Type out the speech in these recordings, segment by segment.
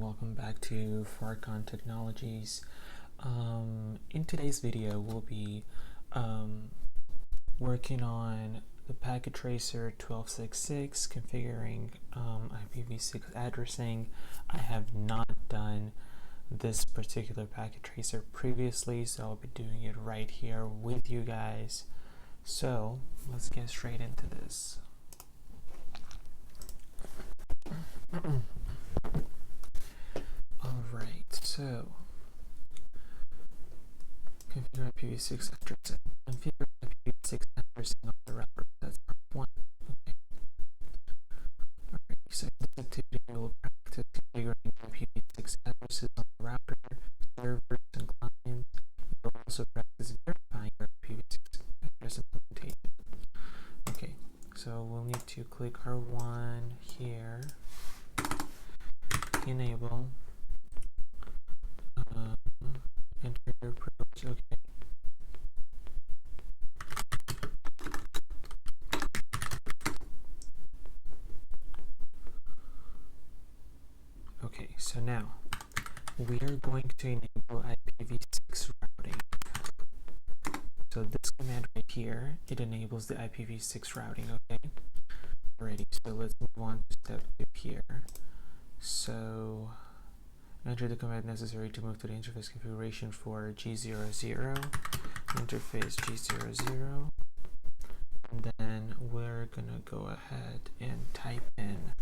welcome back to Farcon Technologies. In today's video, we'll be working on the packet tracer 1266, configuring IPv6 addressing. I have not done this particular packet tracer previously, so I'll be doing it right here with you guys. So let's get straight into this. Alright, so configure IPv6 addressing. Configure IPv6 addressing on the router. That's part 1. Okay. Alright, so in this activity we will practice configuring IPv6 addresses on the router, servers, and clients. We will also practice verifying your IPv6 address implementation. Okay, so we'll need to click R1 here, enable, enter your privilege. Okay. Okay, so now we are going to enable IPv6 routing. So this command right here, it enables the IPv6 routing, okay? Alrighty, so let's move on to step 2 here. So enter the command necessary to move to the interface configuration for G00, interface G00, and then we're gonna go ahead and type in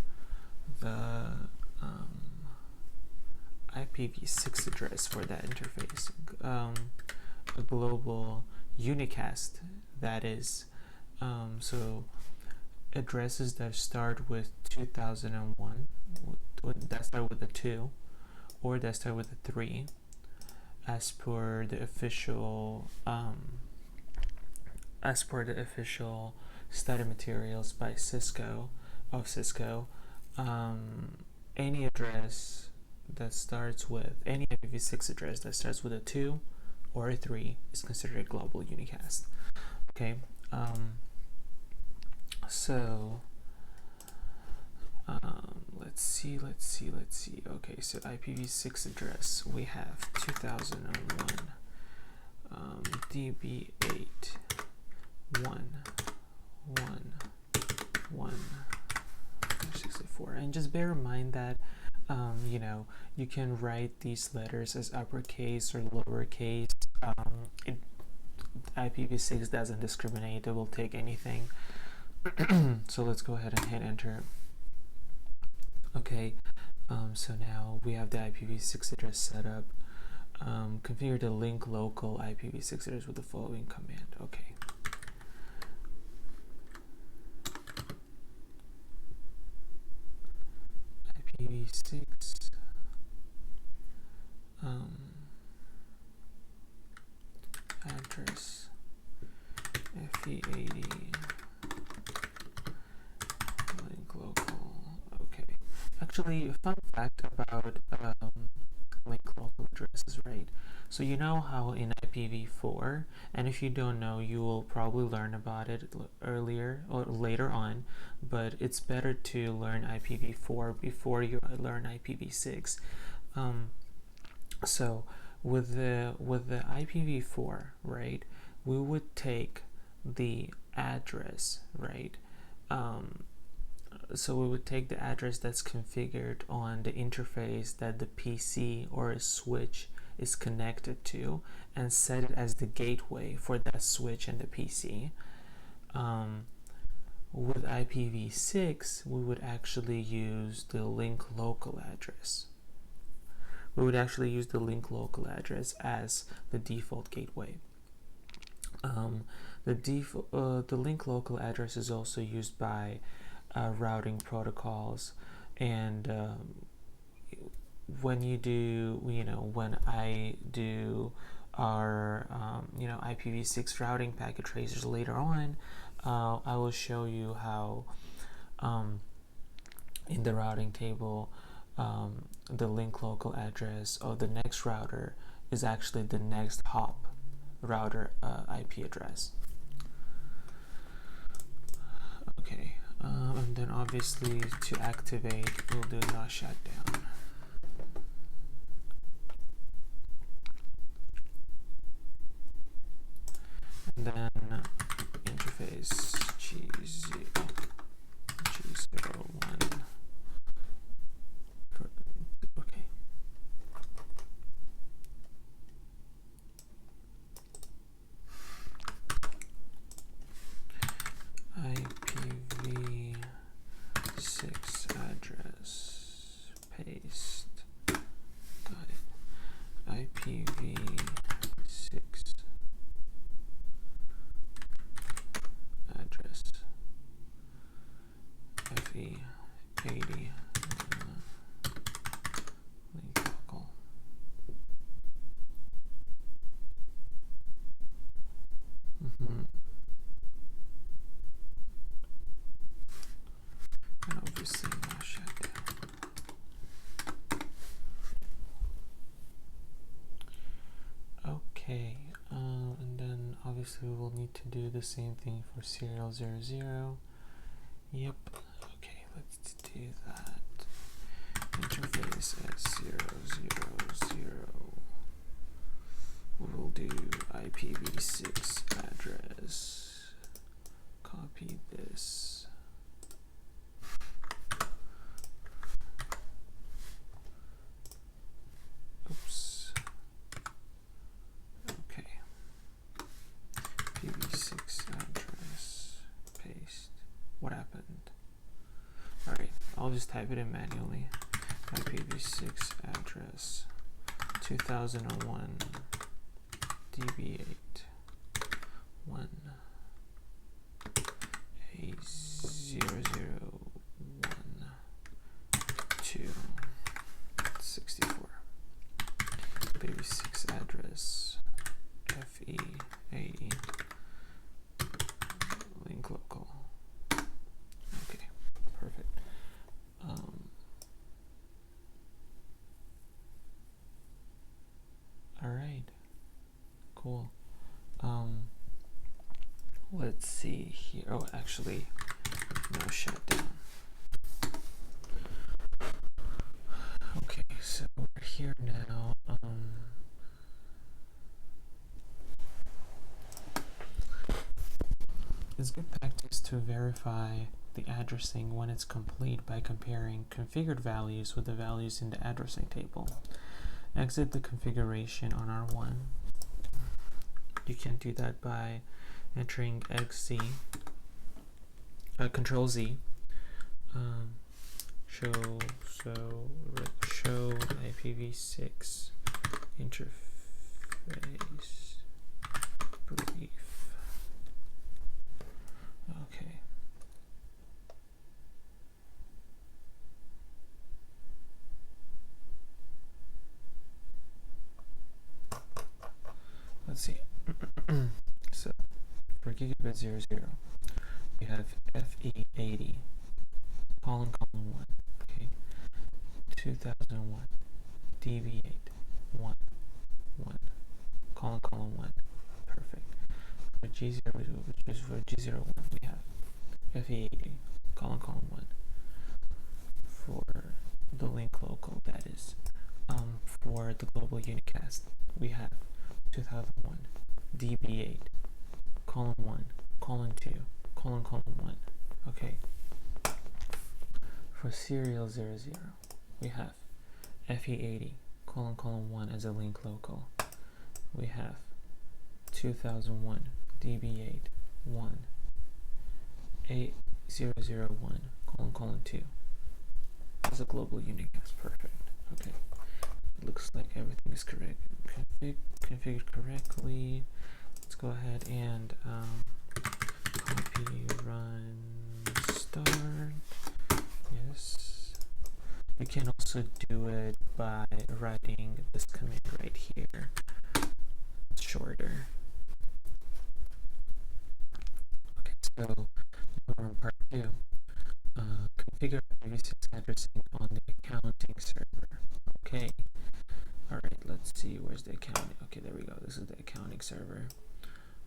the IPv6 address for that interface, a global unicast, that is. So addresses that start with 2001, that start with a 2, or that start with a 3, as per the official study materials by Cisco. Any address that starts with any IPv6 address that starts with a 2 or a 3 is considered a global unicast. Okay. So let's see. Okay, so IPv6 address, we have 2001 db8 1.1.1.64, and just bear in mind that you can write these letters as uppercase or lowercase. IPv6 doesn't discriminate, it will take anything. So let's go ahead and hit enter. Okay, so now we have the IPv6 address set up. Configure the link local IPv6 address with the following command. Okay. IPv6 address FE80 link local. Okay. Actually, a fun fact about link local addresses, right? So you know how in IPv4, and if you don't know, you will probably learn about it earlier or later on, but it's better to learn IPv4 before you learn IPv6. So with the IPv4, right, we would take the address, right? So we would take the address that's configured on the interface that the PC or a switch is connected to and set it as the gateway for that switch and the PC. With IPv6, we would actually use the link local address. We would actually use the link local address as the default gateway. The link local address is also used by routing protocols, and when I do our IPv6 routing packet tracers later on, I will show you how in the routing table the link local address of the next router is actually the next hop router IP address. Okay, and then obviously to activate, we'll do not shut down. then interface G01. Okay. IPv6 address, paste. Got it. IPv6 address, FE80 link local. And obviously now shut down. Okay, and then obviously we'll need to do the same thing for serial 00. Yep. Okay, let's do that. Interface S000. We'll do IPv6 address. Copy this. Oops. Okay. IPv6 address. Paste. What happened? Alright, I'll just type it in manually. IPv6 address 2001 DB8 1 A001 2 64. IPv6 address FE80 link local. Okay, perfect. All right, cool. Let's see here. Oh, actually, no shutdown. Okay, so we're here now. It's good practice to verify the addressing when it's complete by comparing configured values with the values in the addressing table. Exit the configuration on R1. You can do that by entering XZ, Control Z, show IPv6 interface brief. Okay. Let's see. So for gigabit 00, we have FE80 colon 1. Okay. 2001 DB8 1 colon 1. Perfect. For G0, which is for G01, we have FE80 colon 1. For the link local, that is. For the global unicast, we have 2001 DB8 colon 1 colon 2 colon 1. Okay. For serial 00, we have FE80 colon 1 as a link local. We have 2001 DB8 1 A001 colon 2 as a global unicast. Perfect. Okay. It looks like everything is correct. Configured correctly. Let's go ahead and copy, run, start. Yes. You can also do it by writing this command right here. It's shorter. Okay, so we're on part 2. Configure IPv6 addressing on the accounting server. Okay. Alright, let's see, where's the accounting? Okay, there we go. This is the accounting server.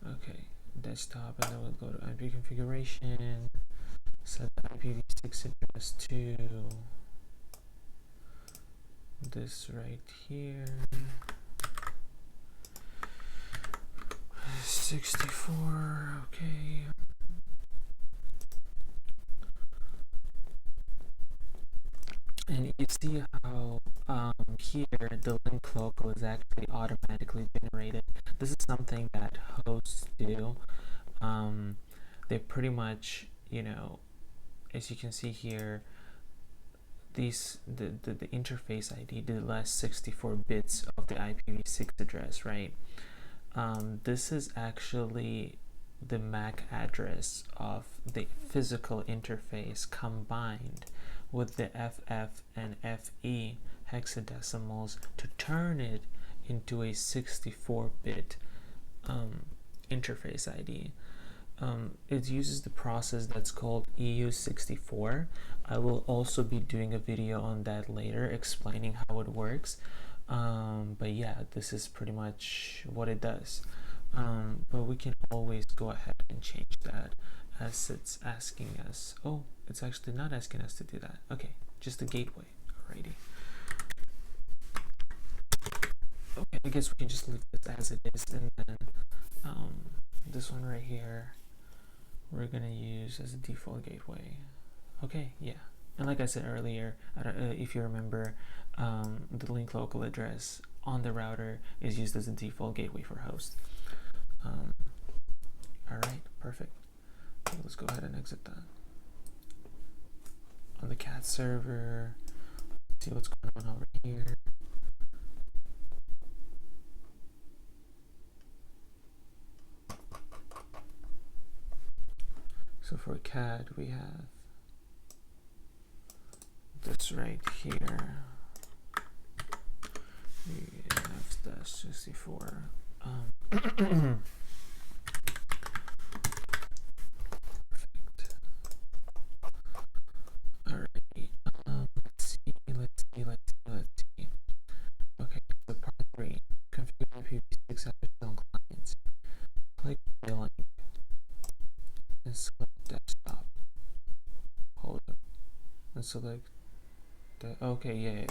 Okay, desktop, and then we'll go to IP configuration, set the IPv6 address to this right here. 64, okay. And you see how here the link local is actually automatically generated. This is something that hosts do. They pretty much, you know, as you can see here, the interface ID, the last 64 bits of the IPv6 address, right? This is actually the MAC address of the physical interface combined with the FF and FE hexadecimals to turn it into a 64-bit interface ID. It uses the process that's called EU64. I will also be doing a video on that later explaining how it works. But yeah, this is pretty much what it does. But we can always go ahead and change that as it's asking us. Oh, it's actually not asking us to do that. Okay, just the gateway. Alrighty. Okay, I guess we can just leave this as it is, and then this one right here we're gonna use as a default gateway. Okay, yeah. And like I said earlier, if you remember, the link local address on the router is used as a default gateway for host. Alright, perfect. So let's go ahead and exit that. On the cat server, see what's going on over here. So for cat, we have this right here. We have the 64. Perfect. Alright. Let's see. Okay, so part 3. Configure IPv6 address on clients. Click billing. And select desktop. Hold up. And select the. Okay, yeah.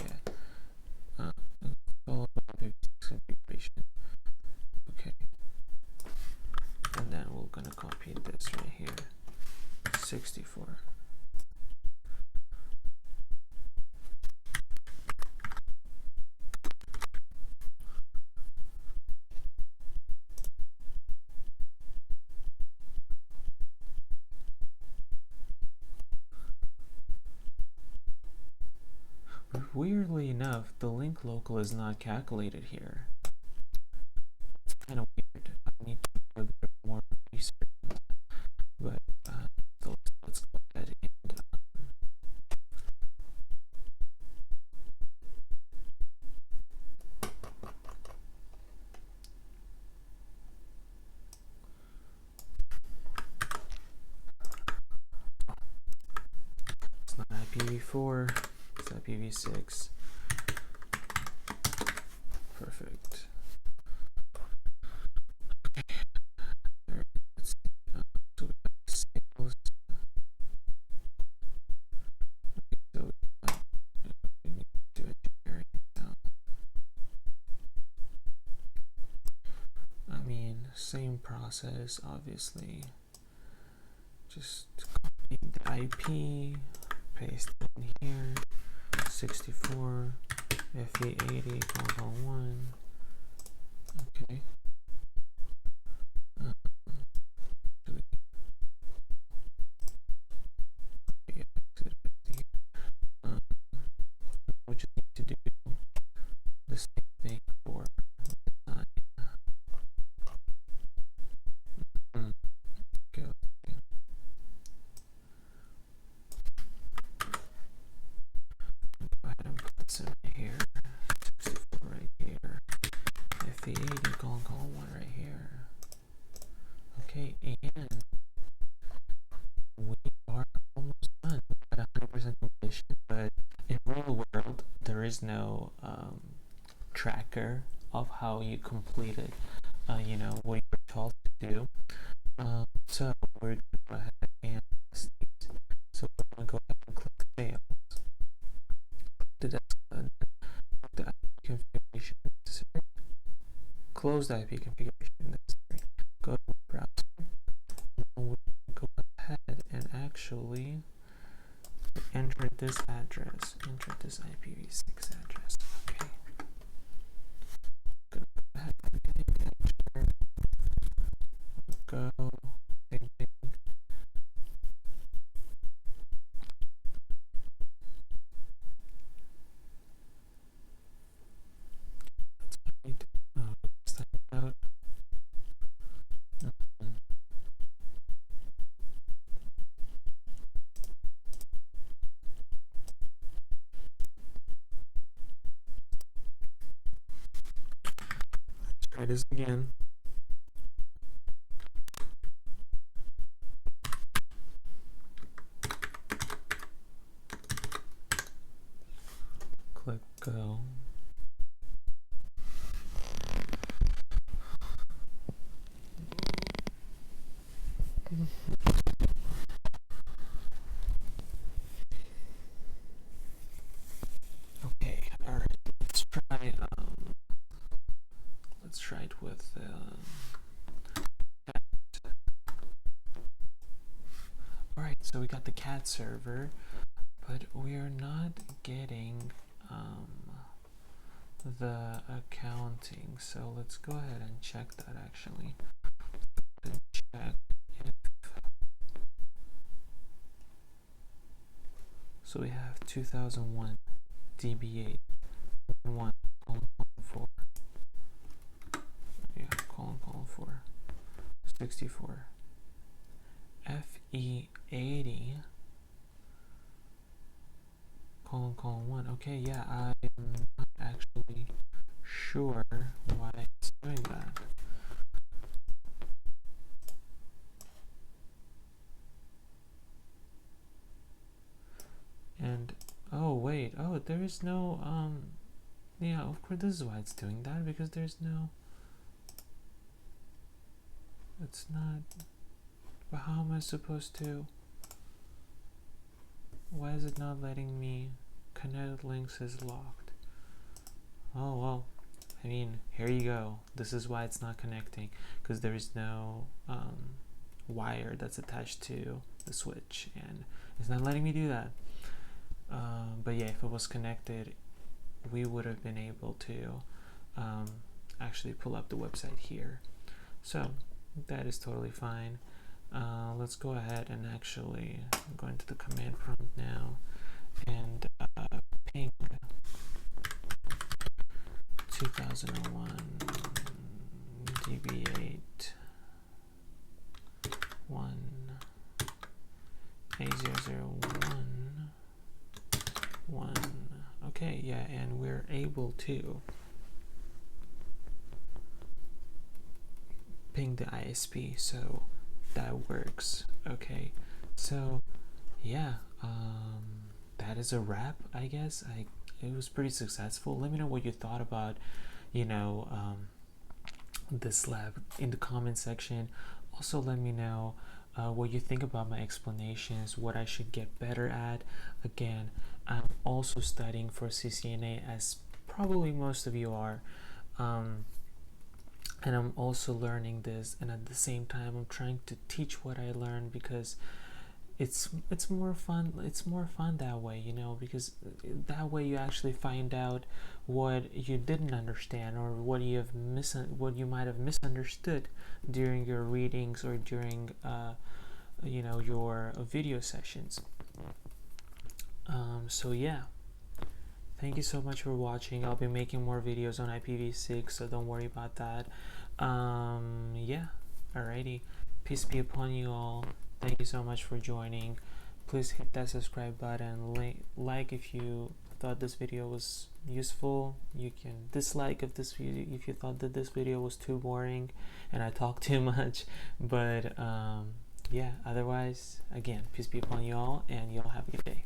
Follow IPv6 configuration. Okay. And then we're gonna copy this right here. 64. Weirdly enough, the link local is not calculated here. It's kind of weird. I need to do a bit more research on that. But so let's go ahead and it's not IPv4. It's IPv6. Perfect. Okay. Alright, let's see. So we have sales. So we need to do engineering now. I mean, same process, obviously. Just copy the IP, paste it in here. 64 FE80 1. Okay. We just need to do the same thing for design. Okay. Go ahead and put this in here. 64 right here. FE80 colon 1 right here. Okay, and we are almost done. We got 100% completion, but in real world, there is no tracker of how you completed, you know, what you were told to do. So we're going to go ahead and test these. So we're going to go ahead and click sales. Click the IP configuration necessary. Close the IP configuration necessary. Go to enter this address, enter this IPv6 address. Okay. Gonna go ahead and enter. Go. Same thing. That's right. Sign out. Let's try this again. Click go. Okay, all right. Let's try it with cat. All right, so we got the cat server, but we are not getting the accounting. So let's go ahead and check that actually. Check if, so we have 2001 DB8 11:4. Yeah, colon 4 64 FE80 colon 1. Okay, yeah, I'm not actually sure why it's doing that. And oh wait, oh, there is no yeah, of course this is why it's doing that, because there's no, it's not, but how am I supposed to, why is it not letting me connect links is locked? Oh well, I mean, here you go. This is why it's not connecting, because there is no wire that's attached to the switch, and it's not letting me do that. But yeah, if it was connected, we would have been able to actually pull up the website here. So that is totally fine. Let's go ahead and actually go into the command prompt now and ping 2001 DB8 1A001 Okay, yeah, and we're able to ping the ISP, so that works. Okay, so yeah, that is a wrap, I guess. It was pretty successful. Let me know what you thought about, you know, this lab in the comment section. Also, let me know what you think about my explanations, what I should get better at. Again, I'm also studying for CCNA, as probably most of you are, and I'm also learning this, and at the same time I'm trying to teach what I learned, because it's more fun. It's more fun that way, you know, because that way you actually find out what you didn't understand, or what you might have misunderstood during your readings, or during you know, your video sessions. So yeah, thank you so much for watching. I'll be making more videos on IPv6, so don't worry about that. Yeah, alrighty, peace be upon you all. Thank you so much for joining. Please hit that subscribe button, like if you thought this video was useful. You can dislike if you thought that this video was too boring and I talked too much. But yeah, otherwise, again, peace be upon you all, and y'all have a good day.